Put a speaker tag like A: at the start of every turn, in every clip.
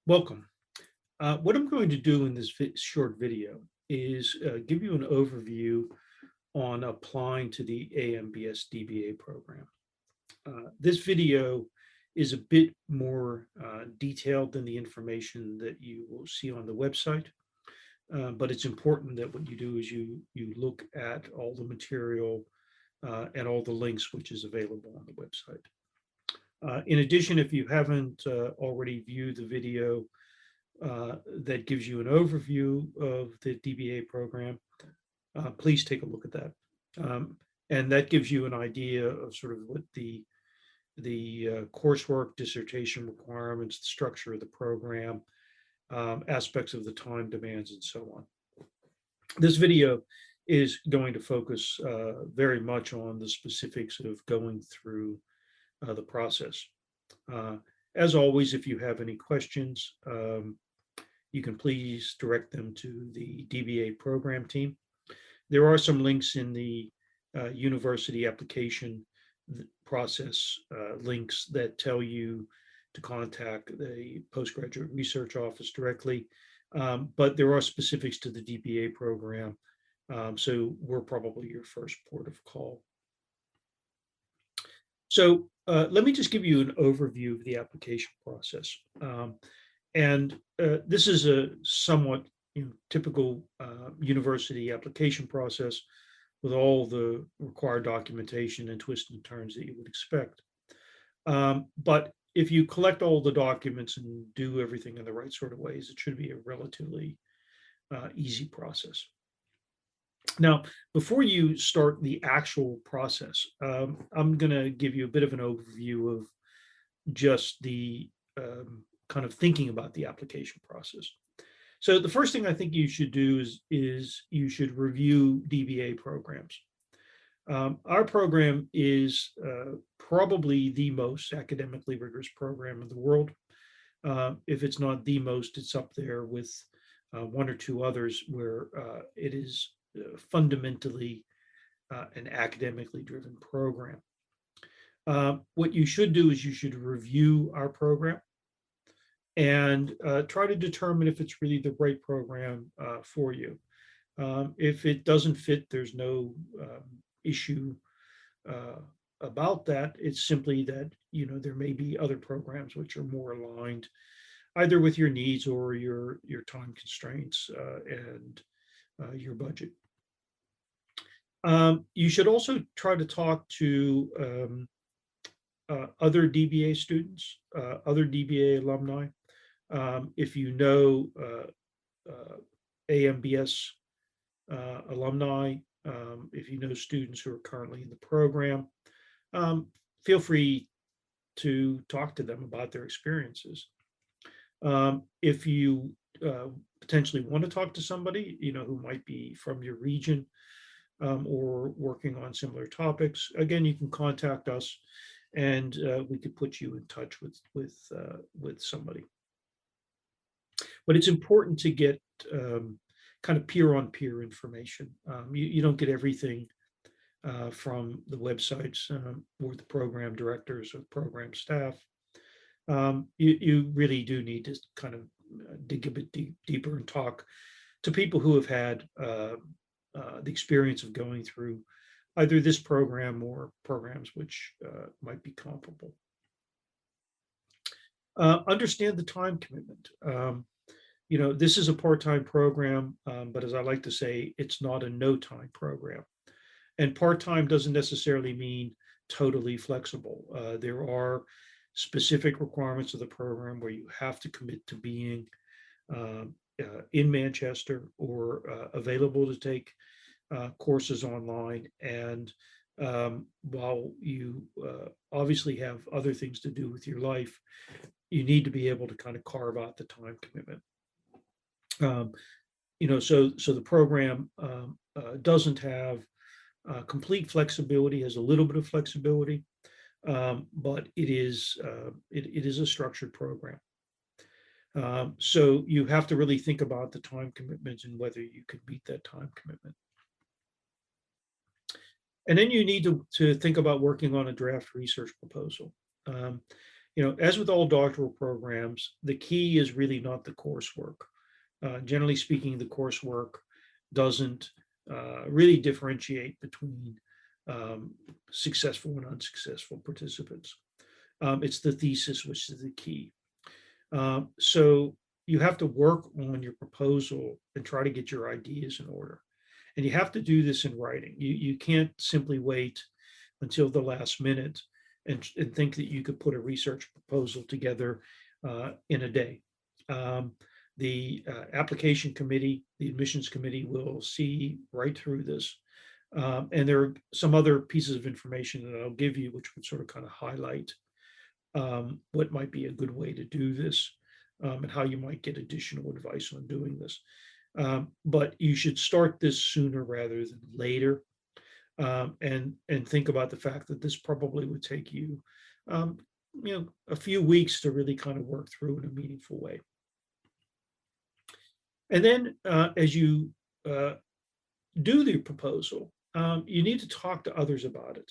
A: Welcome. What I'm going to do in this short video is give you an overview on applying to the AMBS DBA program. This video is a bit more detailed than the information that you will see on the website, but it's important that what you do is you look at all the material and all the links which is available on the website. In addition, if you haven't already viewed the video that gives you an overview of the DBA program, please take a look at that. And that gives you an idea of sort of what the coursework, dissertation requirements, the structure of the program, aspects of the time demands, and so on. This video is going to focus very much on the specifics of going through the process. As always, if you have any questions, you can please direct them to the DBA program team. There are some links in the university application process links that tell you to contact the postgraduate research office directly, but there are specifics to the DBA program, so we're probably your first port of call. So let me just give you an overview of the application process. This is a somewhat typical university application process with all the required documentation and twists and turns that you would expect. But if you collect all the documents and do everything in the right sort of ways, it should be a relatively easy process. Now, before you start the actual process, I'm going to give you a bit of an overview of just the kind of thinking about the application process. So the first thing I think you should do is you should review DBA programs. Our program is probably the most academically rigorous program in the world. If it's not the most, it's up there with one or two others where it is fundamentally an academically driven program. What you should do is you should review our program and try to determine if it's really the right program for you. If it doesn't fit, there's no issue about that. It's simply that there may be other programs which are more aligned either with your needs or your time constraints and your budget. You should also try to talk to other DBA students, other DBA alumni. If you know AMBS alumni, if you know students who are currently in the program, feel free to talk to them about their experiences. If you potentially want to talk to somebody, who might be from your region or working on similar topics, again, you can contact us and we could put you in touch with somebody. But it's important to get kind of peer-on-peer information. You don't get everything from the websites or the program directors or program staff. You really do need to kind of dig a bit deeper and talk to people who have had the experience of going through either this program or programs which might be comparable. Understand the time commitment. This is a part-time program, but as I like to say, it's not a no-time program. And part-time doesn't necessarily mean totally flexible. There are specific requirements of the program where you have to commit to being in Manchester or available to take courses online. And while you obviously have other things to do with your life, you need to be able to kind of carve out the time commitment. So the program doesn't have complete flexibility, has a little bit of flexibility, but it is a structured program. So you have to really think about the time commitments and whether you could meet that time commitment. And then you need to think about working on a draft research proposal. As with all doctoral programs, the key is really not the coursework. Generally speaking, the coursework doesn't really differentiate between successful and unsuccessful participants. It's the thesis which is the key. So you have to work on your proposal and try to get your ideas in order. And you have to do this in writing. You can't simply wait until the last minute and think that you could put a research proposal together in a day. The application committee, the admissions committee will see right through this. And there are some other pieces of information that I'll give you, which would sort of kind of highlight what might be a good way to do this and how you might get additional advice on doing this. But you should start this sooner rather than later, and think about the fact that this probably would take you, a few weeks to really kind of work through in a meaningful way. And then as you do the proposal, you need to talk to others about it.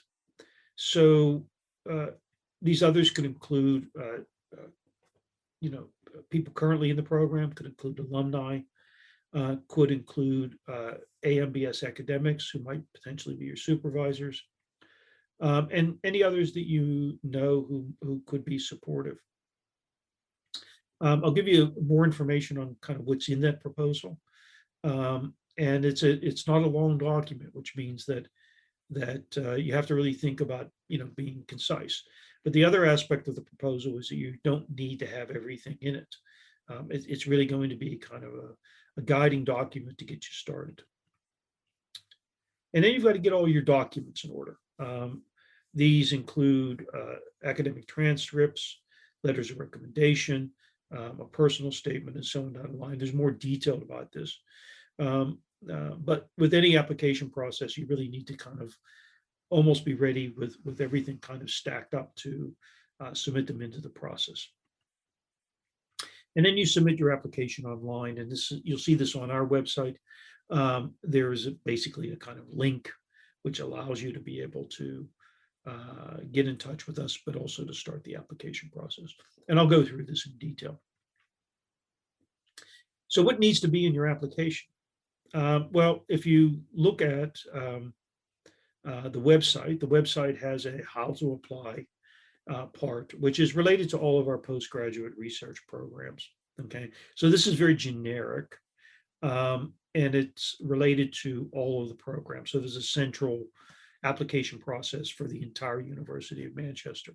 A: So these others could include, people currently in the program, could include alumni, could include MBS academics who might potentially be your supervisors, and any others that you know who could be supportive. I'll give you more information on kind of what's in that proposal. And it's not a long document, which means that you have to really think about being concise. But the other aspect of the proposal is that you don't need to have everything in it. It's really going to be kind of a guiding document to get you started. And then you've got to get all your documents in order. These include academic transcripts, letters of recommendation, a personal statement, and so on down the line. There's more detail about this. But with any application process, you really need to kind of almost be ready with everything kind of stacked up to submit them into the process. And then you submit your application online, and you'll see this on our website. There is basically a kind of link which allows you to be able to get in touch with us, but also to start the application process. And I'll go through this in detail. So what needs to be in your application? Well, if you look at the website has a how to apply part, which is related to all of our postgraduate research programs. Okay, so this is very generic, and it's related to all of the programs. So there's a central application process for the entire University of Manchester.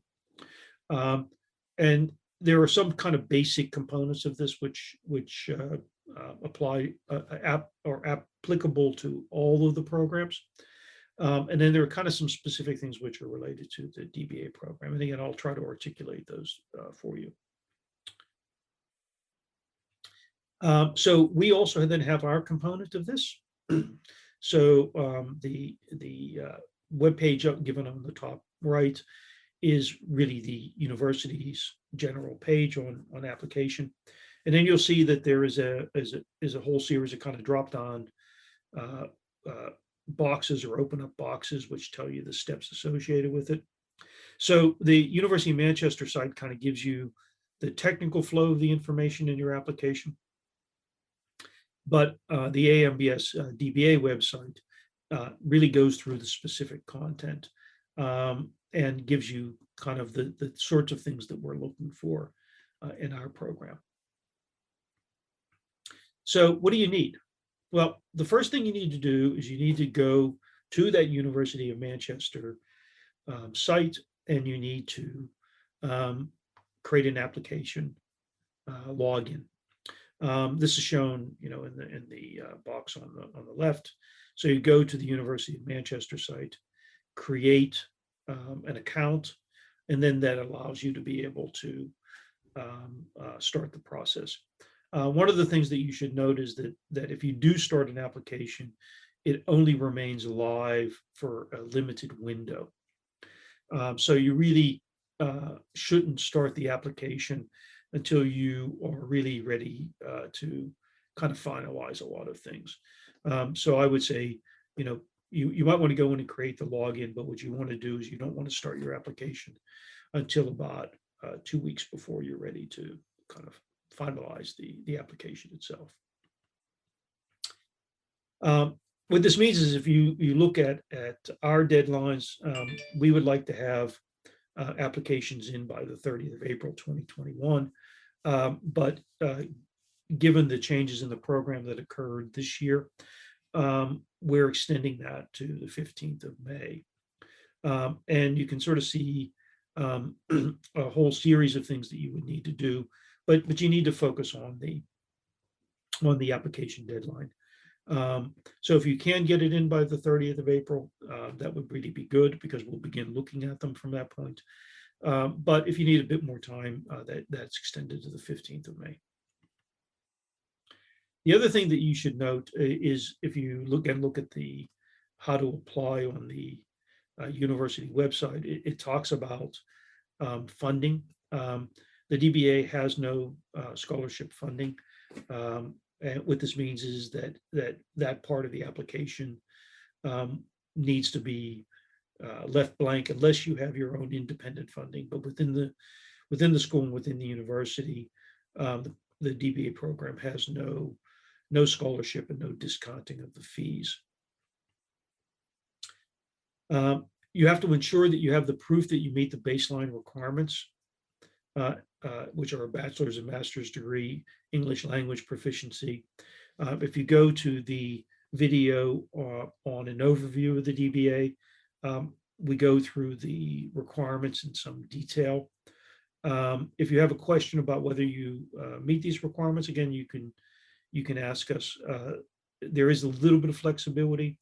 A: And there are some kind of basic components of this which apply or applicable to all of the programs. And then there are kind of some specific things which are related to the DBA program. And again, I'll try to articulate those for you. So we also then have our component of this. So the webpage given on the top right is really the university's general page on application. And then you'll see that there is a whole series of kind of drop-down boxes or open up boxes which tell you the steps associated with it. So the University of Manchester site kind of gives you the technical flow of the information in your application. But the AMBS DBA website really goes through the specific content and gives you kind of the sorts of things that we're looking for in our program. So what do you need? Well, the first thing you need to do is you need to go to that University of Manchester site, and you need to create an application login. This is shown, in the box on the left. So you go to the University of Manchester site, create an account, and then that allows you to be able to start the process. One of the things that you should note is that if you do start an application, it only remains live for a limited window. So you really shouldn't start the application until you are really ready to kind of finalize a lot of things. So I would say, you might want to go in and create the login, but what you want to do is you don't want to start your application until about 2 weeks before you're ready to kind of finalize the application itself. What this means is if you look at our deadlines, we would like to have applications in by the 30th of April 2021. But given the changes in the program that occurred this year, we're extending that to the 15th of May. And you can sort of see a whole series of things that you would need to do, but you need to focus on the application deadline. So if you can get it in by the 30th of April, that would really be good because we'll begin looking at them from that point. But if you need a bit more time, that's extended to the 15th of May. The other thing that you should note is if you look at the how to apply on the university website, it talks about funding. The DBA has no scholarship funding. And what this means is that part of the application needs to be left blank unless you have your own independent funding. But within the school and within the university, the DBA program has no scholarship and no discounting of the fees. You have to ensure that you have the proof that you meet the baseline requirements, which are a bachelor's and master's degree, English language proficiency. If you go to the video on an overview of the DBA, we go through the requirements in some detail. If you have a question about whether you meet these requirements, again, you can ask us. There is a little bit of flexibility.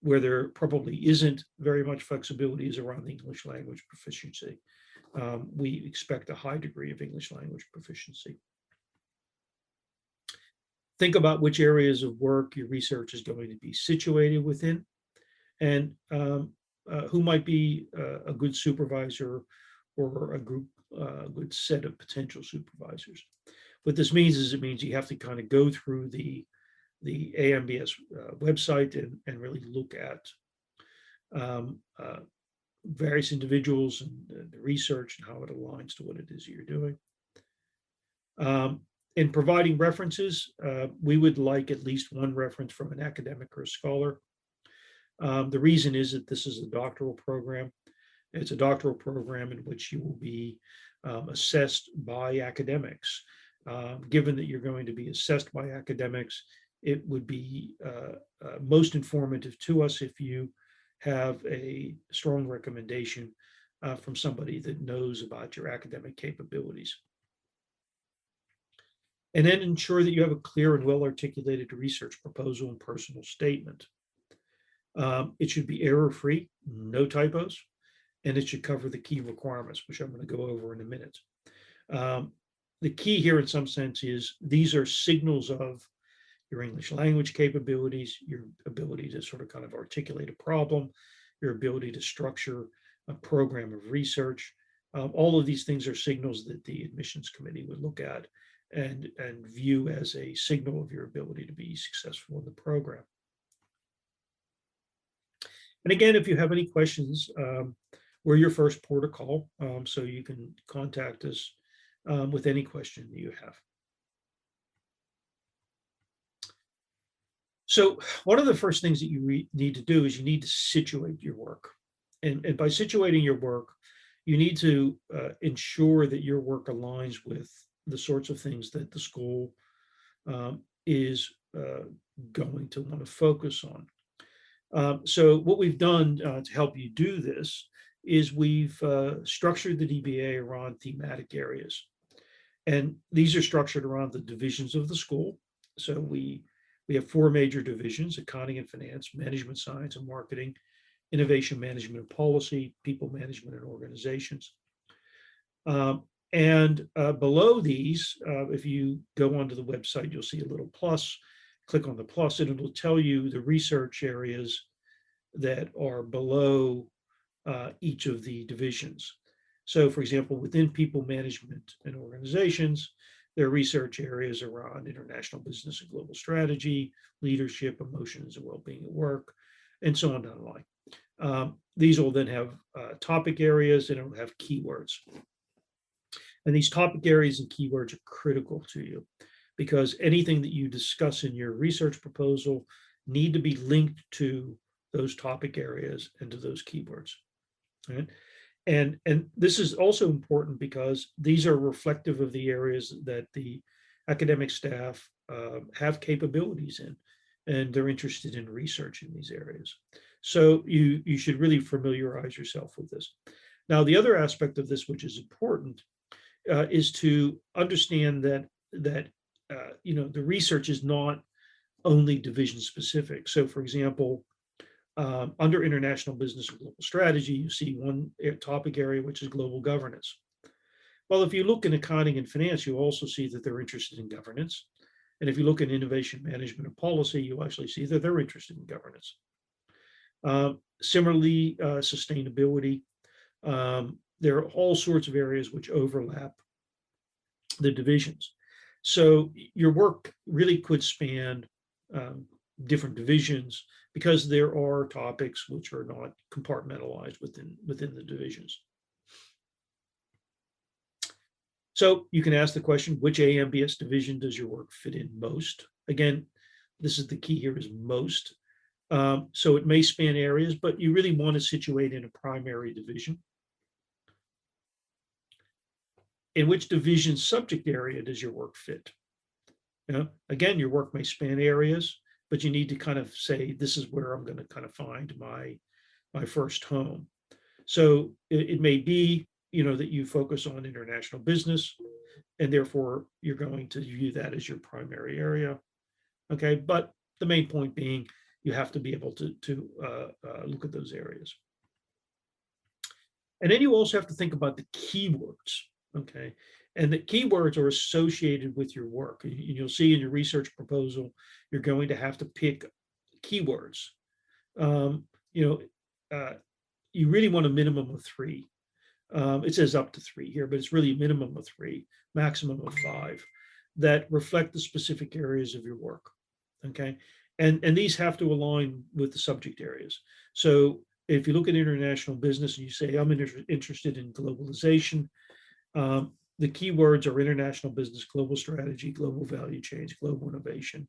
A: Where there probably isn't very much flexibility is around the English language proficiency. We expect a high degree of English language proficiency. Think about which areas of work your research is going to be situated within, and who might be a good supervisor or a good set of potential supervisors. What this means is it means you have to kind of go through the MBS website and really look at various individuals and the research and how it aligns to what it is you're doing. In providing references, we would like at least one reference from an academic or a scholar. The reason is that this is a doctoral program. It's a doctoral program in which you will be assessed by academics. Given that you're going to be assessed by academics, it would be most informative to us if you have a strong recommendation from somebody that knows about your academic capabilities. And then ensure that you have a clear and well-articulated research proposal and personal statement. It should be error-free, no typos, and it should cover the key requirements, which I'm going to go over in a minute. The key here in some sense is these are signals of your English language capabilities, your ability to sort of kind of articulate a problem, your ability to structure a program of research. All of these things are signals that the admissions committee would look at and view as a signal of your ability to be successful in the program. And again, if you have any questions, we're your first port of call, so you can contact us with any question that you have. So one of the first things that you need to do is you need to situate your work. And by situating your work, you need to ensure that your work aligns with the sorts of things that the school is going to want to focus on. So what we've done to help you do this is we've structured the DBA around thematic areas. And these are structured around the divisions of the school. So we have 4 major divisions: accounting and finance, management science and marketing, innovation management and policy, people management and organizations. And below these, if you go onto the website, you'll see a little plus. Click on the plus and it'll tell you the research areas that are below each of the divisions. So for example, within people management and organizations, there are research areas around international business and global strategy, leadership, emotions and well-being at work, and so on down the line. These will then have topic areas and it'll have keywords. And these topic areas and keywords are critical to you because anything that you discuss in your research proposal need to be linked to those topic areas and to those keywords. Right? And this is also important because these are reflective of the areas that the academic staff have capabilities in, and they're interested in research in these areas. So you should really familiarize yourself with this. Now, the other aspect of this, which is important, is to understand that the research is not only division specific. So, for example, under international business and global strategy, you see one topic area, which is global governance. Well, if you look in accounting and finance, you also see that they're interested in governance. And if you look at innovation management and policy, you actually see that they're interested in governance. Similarly, sustainability. There are all sorts of areas which overlap the divisions. So your work really could span different divisions because there are topics which are not compartmentalized within the divisions. So you can ask the question, which AMBS division does your work fit in most? Again, this is the key here, is most. So it may span areas, but you really want to situate in a primary division. In which division subject area does your work fit? Again, your work may span areas, but you need to kind of say, this is where I'm going to kind of find my first home. So it may be, that you focus on international business, and therefore you're going to view that as your primary area. Okay, but the main point being, you have to be able to look at those areas. And then you also have to think about the keywords. Okay, and the keywords are associated with your work. You'll see in your research proposal, you're going to have to pick keywords. You really want a minimum of 3. It says up to 3 here, but it's really a minimum of 3, maximum of 5, that reflect the specific areas of your work. Okay, and these have to align with the subject areas. So if you look at international business and you say, I'm interested in globalization, the keywords are international business, global strategy, global value chains, global innovation,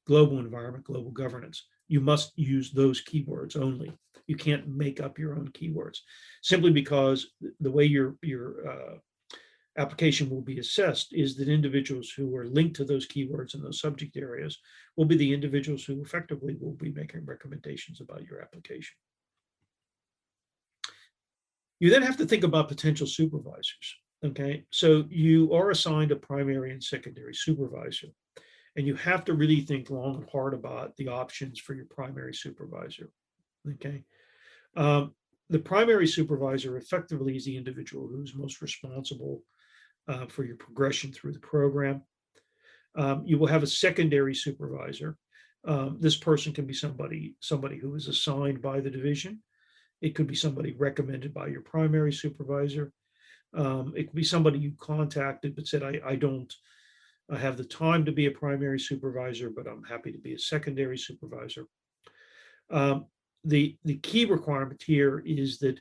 A: global environment, global governance. You must use those keywords only. You can't make up your own keywords, simply because the way your application will be assessed is that individuals who are linked to those keywords in those subject areas will be the individuals who effectively will be making recommendations about your application. You then have to think about potential supervisors. Okay, so you are assigned a primary and secondary supervisor, and you have to really think long and hard about the options for your primary supervisor. Okay, the primary supervisor effectively is the individual who's most responsible for your progression through the program. You will have a secondary supervisor. This person can be somebody who is assigned by the division. It could be somebody recommended by your primary supervisor. It could be somebody you contacted but said, I don't have the time to be a primary supervisor, but I'm happy to be a secondary supervisor. The key requirement here is that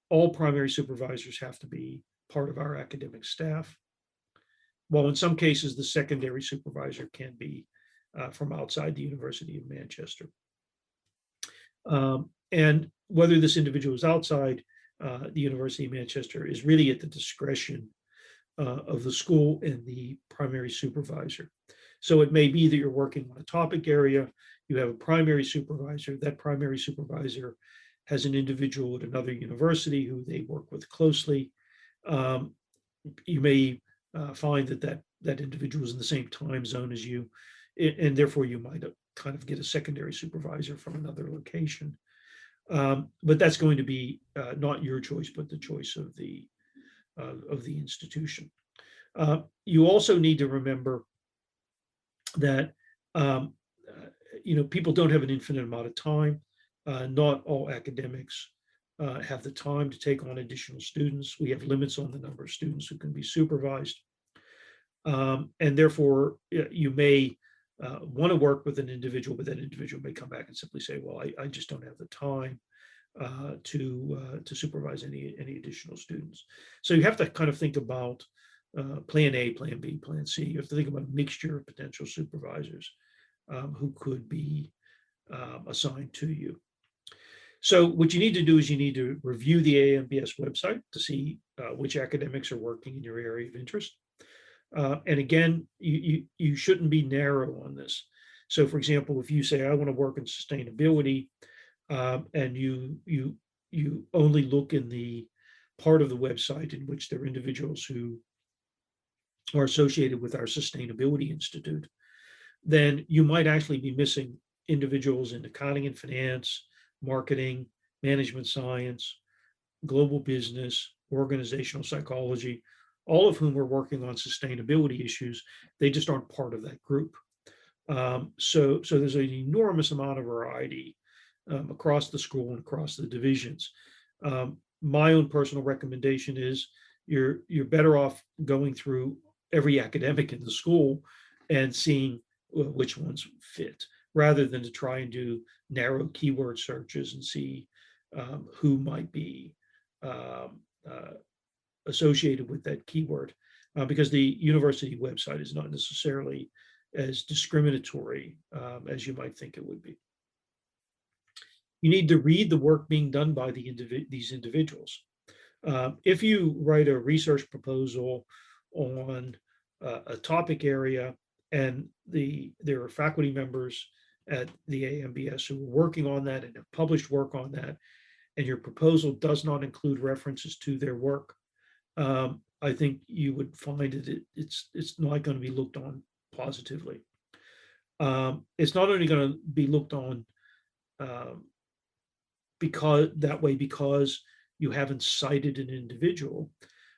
A: all primary supervisors have to be part of our academic staff. While in some cases, the secondary supervisor can be from outside the University of Manchester. And whether this individual is outside the University of Manchester is really at the discretion of the school and the primary supervisor. So it may be that you're working on a topic area, you have a primary supervisor, that primary supervisor has an individual at another university who they work with closely. You may find that individual is in the same time zone as you, and therefore you might kind of get a secondary supervisor from another location. But that's going to be not your choice, but the choice of the institution. You also need to remember that people don't have an infinite amount of time. Not all academics have the time to take on additional students. We have limits on the number of students who can be supervised. And therefore, you may want to work with an individual, but that individual may come back and simply say, well, I just don't have the time to supervise any additional students. So you have to kind of think about plan A, plan B, plan C. You have to think about a mixture of potential supervisors who could be assigned to you. So what you need to do is you need to review the AMBS website to see which academics are working in your area of interest. And again, you shouldn't be narrow on this. So for example, if you say, I want to work in sustainability, and you only look in the part of the website in which there are individuals who are associated with our Sustainability Institute, then you might actually be missing individuals in accounting and finance, marketing, management science, global business, organizational psychology, all of whom are working on sustainability issues. They just aren't part of that group. So there's an enormous amount of variety across the school and across the divisions. My own personal recommendation is you're better off going through every academic in the school and seeing which ones fit, rather than to try and do narrow keyword searches and see who might be associated with that keyword, because the university website is not necessarily as discriminatory as you might think it would be. You need to read the work being done by these individuals. If you write a research proposal on a topic area and there are faculty members at the AMBS who are working on that and have published work on that, and your proposal does not include references to their work, I think you would find that it's not going to be looked on positively. It's not only going to be looked on because you haven't cited an individual,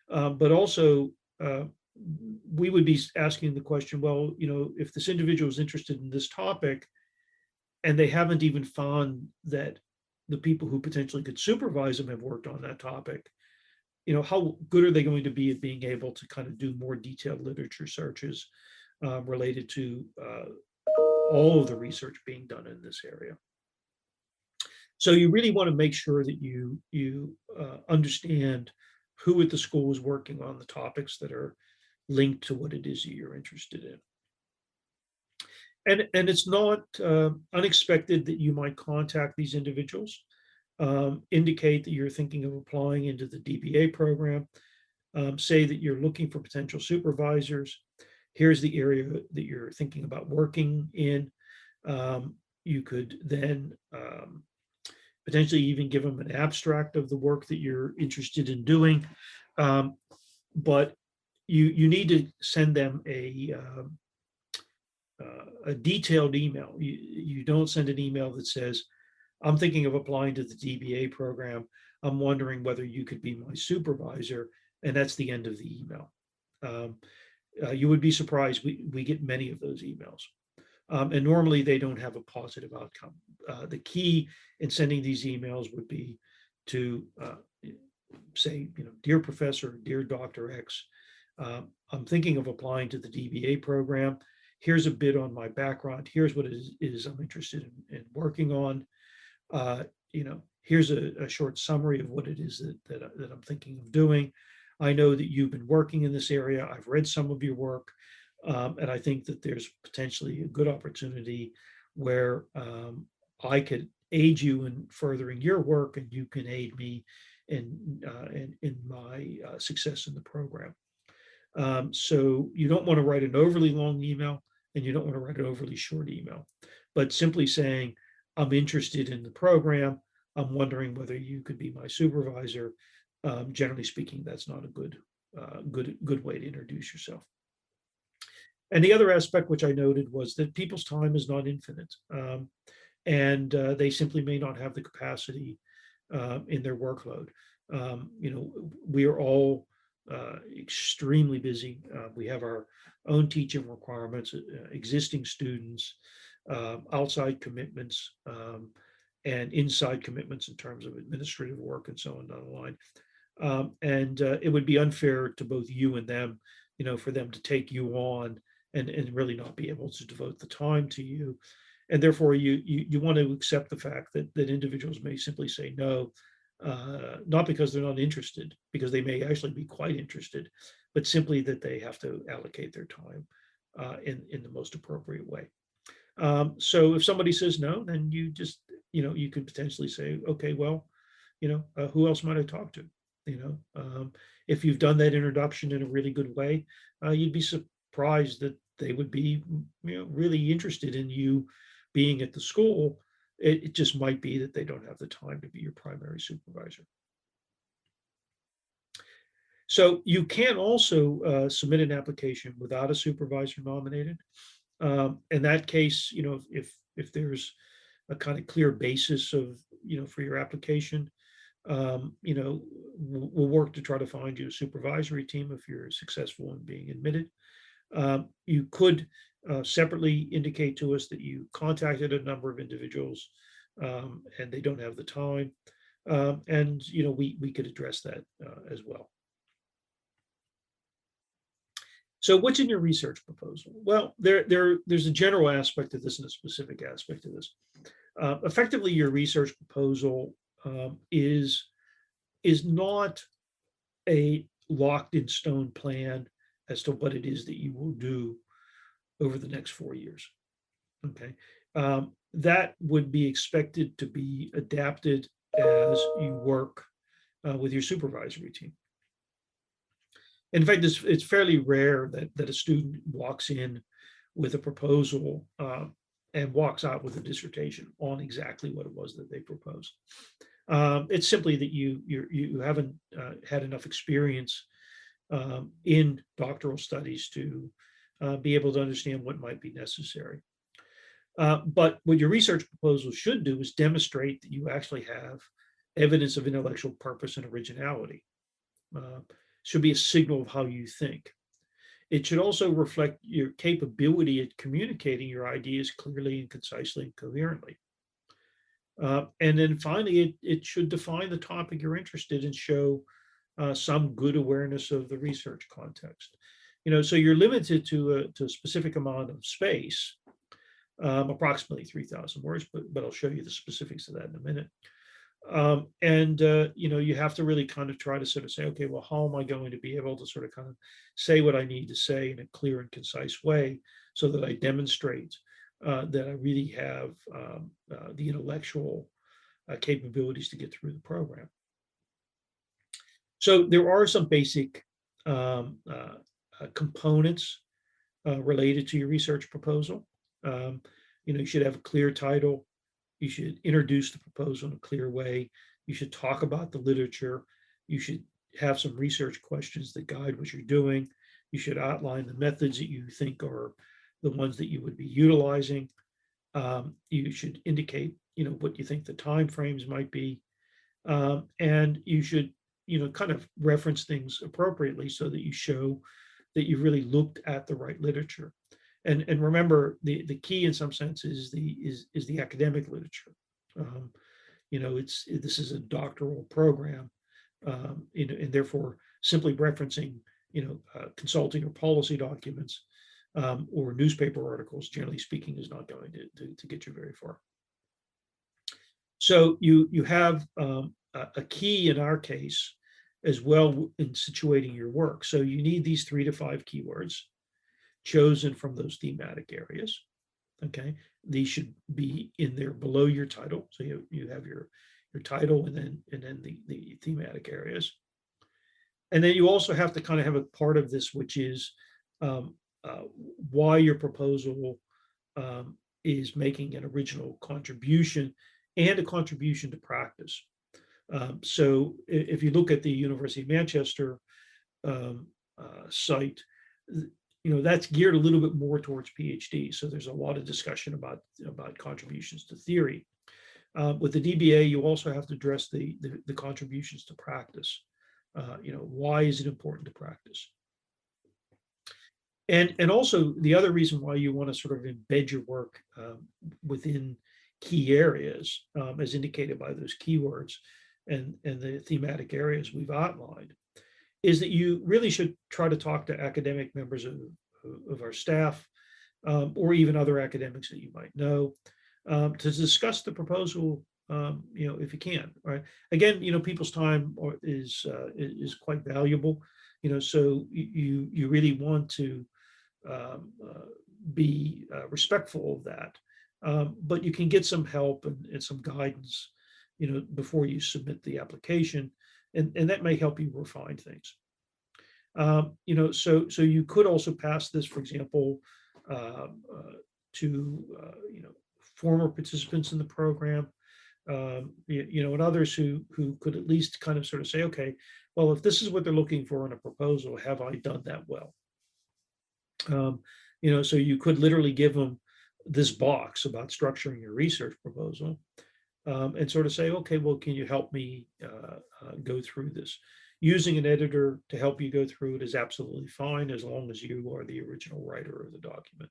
A: but also we would be asking the question, well, if this individual is interested in this topic and they haven't even found that the people who potentially could supervise them have worked on that topic, how good are they going to be at being able to kind of do more detailed literature searches related to all of the research being done in this area? So you really want to make sure that you understand who at the school is working on the topics that are linked to what it is that you're interested in. And it's not unexpected that you might contact these individuals, indicate that you're thinking of applying into the DBA program, say that you're looking for potential supervisors. Here's the area that you're thinking about working in. You could then potentially even give them an abstract of the work that you're interested in doing. But you need to send them a detailed email. You don't send an email that says, I'm thinking of applying to the DBA program. I'm wondering whether you could be my supervisor. And that's the end of the email. You would be surprised. We get many of those emails. And normally they don't have a positive outcome. The key in sending these emails would be to say, dear Professor, dear Dr. X, I'm thinking of applying to the DBA program. Here's a bit on my background. Here's what it is I'm interested in working on. Here's a short summary of what it is that I'm thinking of doing. I know that you've been working in this area. I've read some of your work. And I think that there's potentially a good opportunity where I could aid you in furthering your work, and you can aid me in my success in the program. So you don't want to write an overly long email, and you don't want to write an overly short email, but simply saying, I'm interested in the program. I'm wondering whether you could be my supervisor. Generally speaking, that's not a good way to introduce yourself. And the other aspect which I noted was that people's time is not infinite, and they simply may not have the capacity in their workload. We are all extremely busy. We have our own teaching requirements, existing students, outside commitments, and inside commitments in terms of administrative work and so on down the line. And it would be unfair to both you and them, for them to take you on and really not be able to devote the time to you. And therefore, you want to accept the fact that individuals may simply say no, not because they're not interested, because they may actually be quite interested, but simply that they have to allocate their time in the most appropriate way. So if somebody says no, then you just, you could potentially say, okay, well, who else might I talk to? You know, if you've done that introduction in a really good way, you'd be surprised that they would be, really interested in you being at the school. It just might be that they don't have the time to be your primary supervisor. So you can also submit an application without a supervisor nominated. In that case, if there's a kind of clear basis of, for your application, we'll work to try to find you a supervisory team if you're successful in being admitted. You could separately indicate to us that you contacted a number of individuals and they don't have the time. And we could address that as well. So what's in your research proposal? Well, there's a general aspect of this and a specific aspect of this. Effectively, your research proposal is not a locked in stone plan as to what it is that you will do over the next 4 years. Okay. That would be expected to be adapted as you work with your supervisory team. In fact, it's fairly rare that a student walks in with a proposal and walks out with a dissertation on exactly what it was that they proposed. It's simply that you haven't had enough experience in doctoral studies to be able to understand what might be necessary. But what your research proposal should do is demonstrate that you actually have evidence of intellectual purpose and originality. Should be a signal of how you think. It should also reflect your capability at communicating your ideas clearly and concisely and coherently. And then finally, it should define the topic you're interested in, show some good awareness of the research context. So you're limited to a specific amount of space, approximately 3,000 words, but I'll show you the specifics of that in a minute. You have to really kind of try to sort of say, okay, well, how am I going to be able to sort of kind of say what I need to say in a clear and concise way so that I demonstrate that I really have the intellectual capabilities to get through the program. So there are some basic components related to your research proposal. You should have a clear title. You should introduce the proposal in a clear way. You should talk about the literature. You should have some research questions that guide what you're doing. You should outline the methods that you think are the ones that you would be utilizing. You should indicate, what you think the timeframes might be. And you should, kind of reference things appropriately so that you show that you really looked at the right literature. And remember, the key in some sense is the academic literature. This is a doctoral program, and therefore simply referencing consulting or policy documents or newspaper articles, generally speaking, is not going to get you very far. So you have a key in our case as well in situating your work. So you need these 3 to 5 keywords chosen from those thematic areas. Okay, these should be in there below your title. So you have your title and then the thematic areas. And then you also have to kind of have a part of this, which is why your proposal is making an original contribution and a contribution to practice. So if you look at the University of Manchester site, that's geared a little bit more towards PhD. So there's a lot of discussion about contributions to theory. With the DBA, you also have to address the contributions to practice. Why is it important to practice? And also the other reason why you want to sort of embed your work within key areas, as indicated by those keywords and the thematic areas we've outlined, is that you really should try to talk to academic members of our staff or even other academics that you might know to discuss the proposal, if you can. Right? Again, people's time is quite valuable. So you really want to be respectful of that. But you can get some help and some guidance, before you submit the application, and that may help you refine things. So you could also pass this, for example, to former participants in the program, and others who could at least kind of sort of say, okay, well, if this is what they're looking for in a proposal, have I done that well? So you could literally give them this box about structuring your research proposal, and sort of say, okay, well, can you help me go through this? Using an editor to help you go through it is absolutely fine, as long as you are the original writer of the document.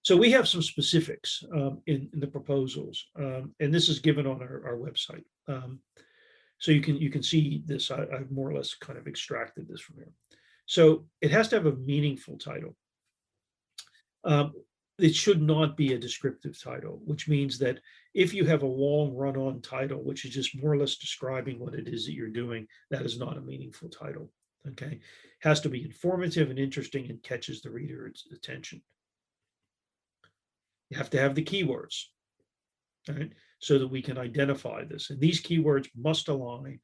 A: So we have some specifics in the proposals, and this is given on our website. So you can see this. I've more or less kind of extracted this from here. So it has to have a meaningful title. It should not be a descriptive title, which means that if you have a long run-on title, which is just more or less describing what it is that you're doing, that is not a meaningful title. Okay, it has to be informative and interesting and catches the reader's attention. You have to have the keywords, right, so that we can identify this. And these keywords must align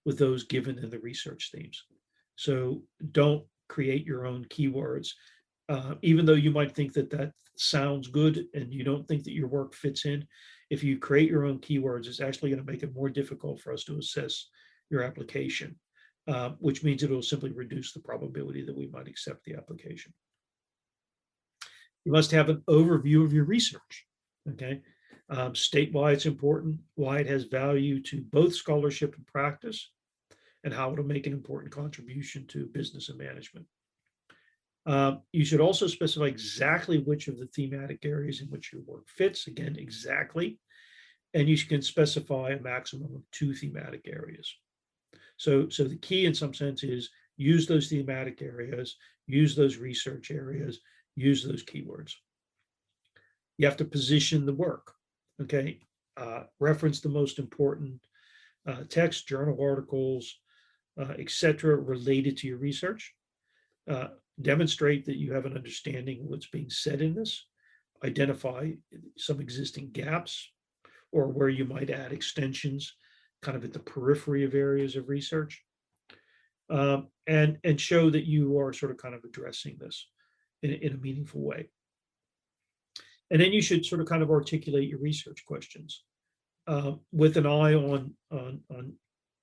A: with those given in the research themes. So don't create your own keywords, even though you might think that sounds good and you don't think that your work fits in. If you create your own keywords, it's actually going to make it more difficult for us to assess your application, which means it will simply reduce the probability that we might accept the application. You must have an overview of your research. Okay, state why it's important, why it has value to both scholarship and practice, and how it'll make an important contribution to business and management. You should also specify exactly which of the thematic areas in which your work fits. Again, exactly. And you can specify a maximum of 2 thematic areas. So the key in some sense is use those thematic areas, use those research areas, use those keywords. You have to position the work. Okay, reference the most important text, journal articles, etc., related to your research. Demonstrate that you have an understanding of what's being said in this. Identify some existing gaps or where you might add extensions kind of at the periphery of areas of research, and show that you are sort of kind of addressing this in a meaningful way. And then you should sort of kind of articulate your research questions with an eye on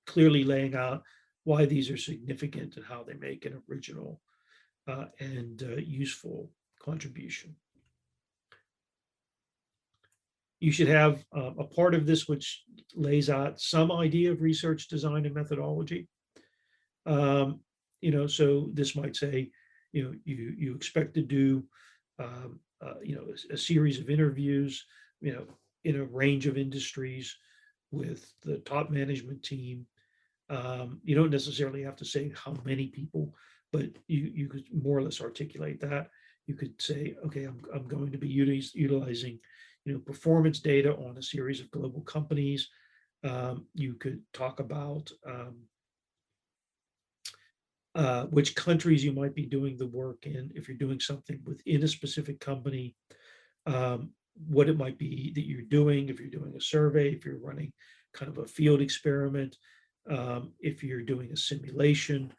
A: clearly laying out why these are significant and how they make an original and useful contribution. You should have a part of this which lays out some idea of research design and methodology. So this might say, you expect to do, a series of interviews, in a range of industries with the top management team. You don't necessarily have to say how many people, but you could more or less articulate that. You could say, okay, I'm going to be utilizing, performance data on a series of global companies. You could talk about which countries you might be doing the work in, if you're doing something within a specific company, what it might be that you're doing, if you're doing a survey, if you're running kind of a field experiment, if you're doing a simulation,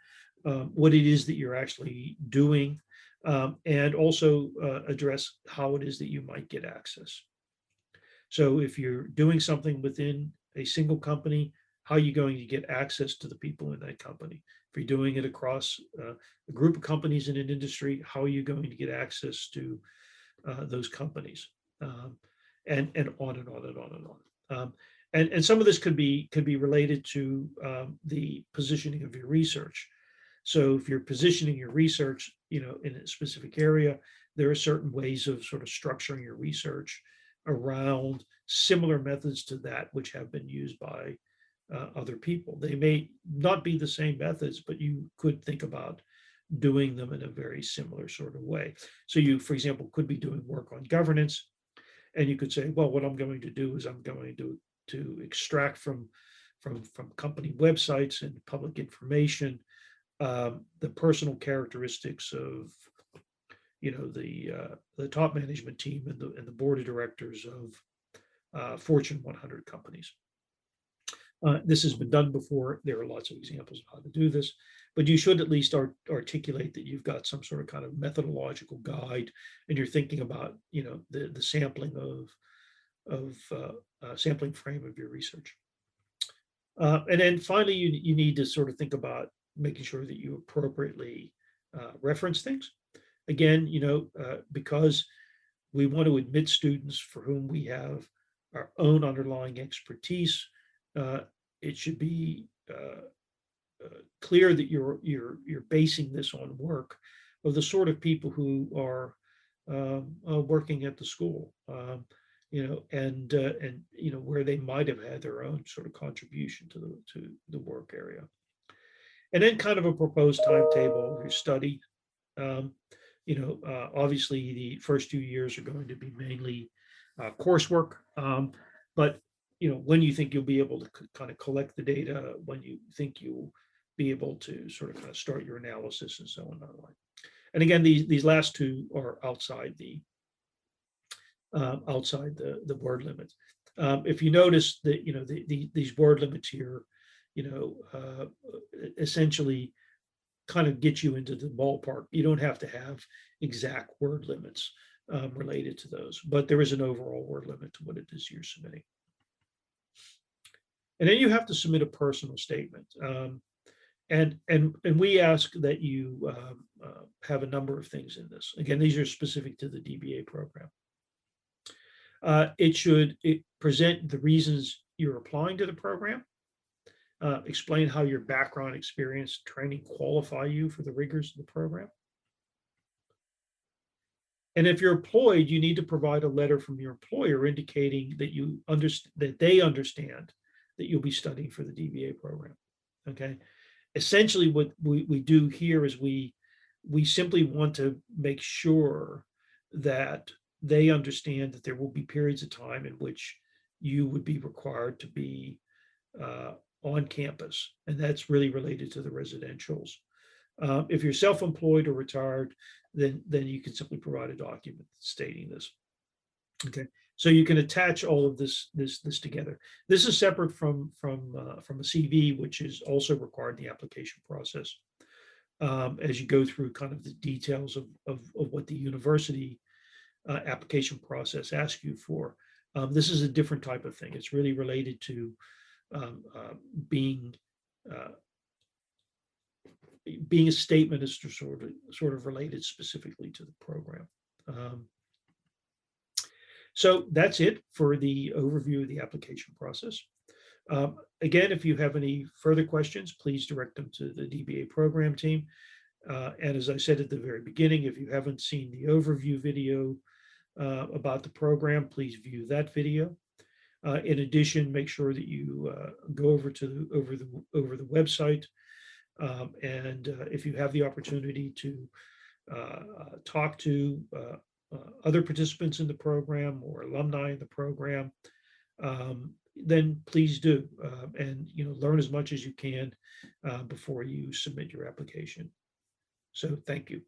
A: what it is that you're actually doing, and also address how it is that you might get access. So if you're doing something within a single company, how are you going to get access to the people in that company? If you're doing it across a group of companies in an industry, how are you going to get access to those companies? And on and on and on and on. And some of this could be related to the positioning of your research. So if you're positioning your research, in a specific area, there are certain ways of sort of structuring your research around similar methods to that which have been used by other people. They may not be the same methods, but you could think about doing them in a very similar sort of way. So you, for example, could be doing work on governance, and you could say, well, what I'm going to do is I'm going to extract from from company websites and public information, the personal characteristics of the top management team and the board of directors of Fortune 100 companies. This has been done before. There are lots of examples of how to do this, but you should at least articulate that you've got some sort of kind of methodological guide, and you're thinking about the sampling sampling frame of your research. And then finally, you need to sort of think about making sure that you appropriately reference things. Again, because we want to admit students for whom we have our own underlying expertise, it should be clear that you're basing this on work of the sort of people who are working at the school, and where they might have had their own sort of contribution to the work area, and then kind of a proposed timetable of your study. Obviously, the first 2 years are going to be mainly coursework, but when you think you'll be able to kind of collect the data, when you think you'll be able to sort of kind of start your analysis and so on. And again, these last two are outside the word limit. If you notice that these word limits here, essentially kind of get you into the ballpark. You don't have to have exact word limits related to those, but there is an overall word limit to what it is you're submitting. And then you have to submit a personal statement. And we ask that you have a number of things in this. Again, these are specific to the DBA program. It should present the reasons you're applying to the program, explain how your background, experience, training qualify you for the rigors of the program. And if you're employed, you need to provide a letter from your employer indicating that they understand that you'll be studying for the DBA program. Okay. Essentially, what we do here is we simply want to make sure that they understand that there will be periods of time in which you would be required to be on campus, and that's really related to the residentials. If you're self-employed or retired, then you can simply provide a document stating this. Okay, so you can attach all of this together. This is separate from a CV, which is also required in the application process. As you go through kind of the details of what the university application process asks you for. This is a different type of thing. It's really related to being a statement as to sort of related specifically to the program. So that's it for the overview of the application process. Again, if you have any further questions, please direct them to the DBA program team. And as I said at the very beginning, if you haven't seen the overview video about the program, please view that video. In addition, make sure that you go over the website, and if you have the opportunity to talk to other participants in the program or alumni in the program, then please do, and learn as much as you can before you submit your application. So thank you.